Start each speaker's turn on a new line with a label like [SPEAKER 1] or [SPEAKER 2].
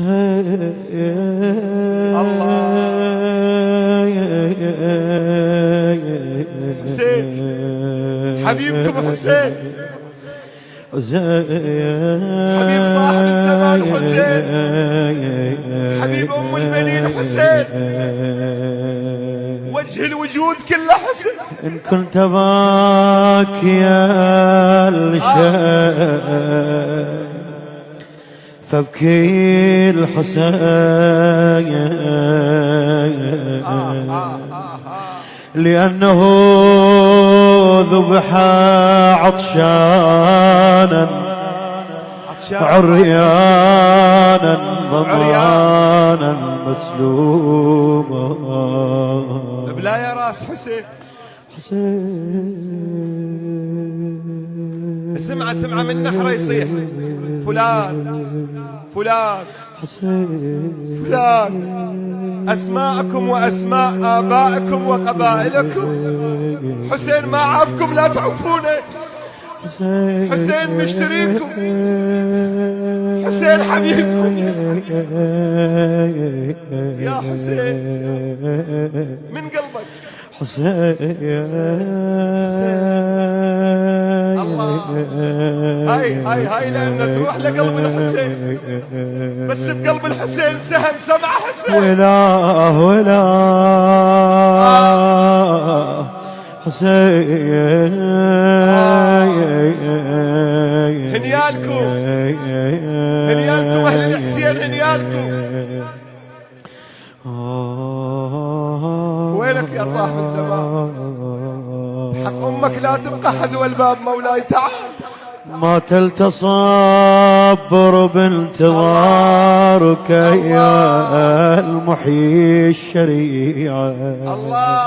[SPEAKER 1] حسين حبيبكم حسين، حبيب صاحب الزمان حسين، حبيب أم البنين حسين، وجه الوجود كله حسين.
[SPEAKER 2] إن كنت باكيا الشيء فابكي الحسين، لأنه ذبح عطشانا عريانا ضمانا مسلوبا.
[SPEAKER 1] بلا يا راس حسين، سمعة من نحره يصيح فلان فلان فلان، أسماءكم وأسماء آبائكم وقبائلكم. حسين ما عافكم لا تعوفونه، حسين مشتريكم، حسين حبيبكم يا حسين من قلبك.
[SPEAKER 2] حسين
[SPEAKER 1] الله، هاي لأنها تروح لقلب الحسين، بس بقلب الحسين سهم سمع حسين.
[SPEAKER 2] ولا حسين
[SPEAKER 1] هنيالكم أهل الحسين، هنيالكم. وينك يا صاحب الزمان؟ حق أمك لا تبقى حذو الباب مولاي، تعال.
[SPEAKER 2] ما تلتصبر بانتظارك يا المحيي الشريعة.
[SPEAKER 1] الله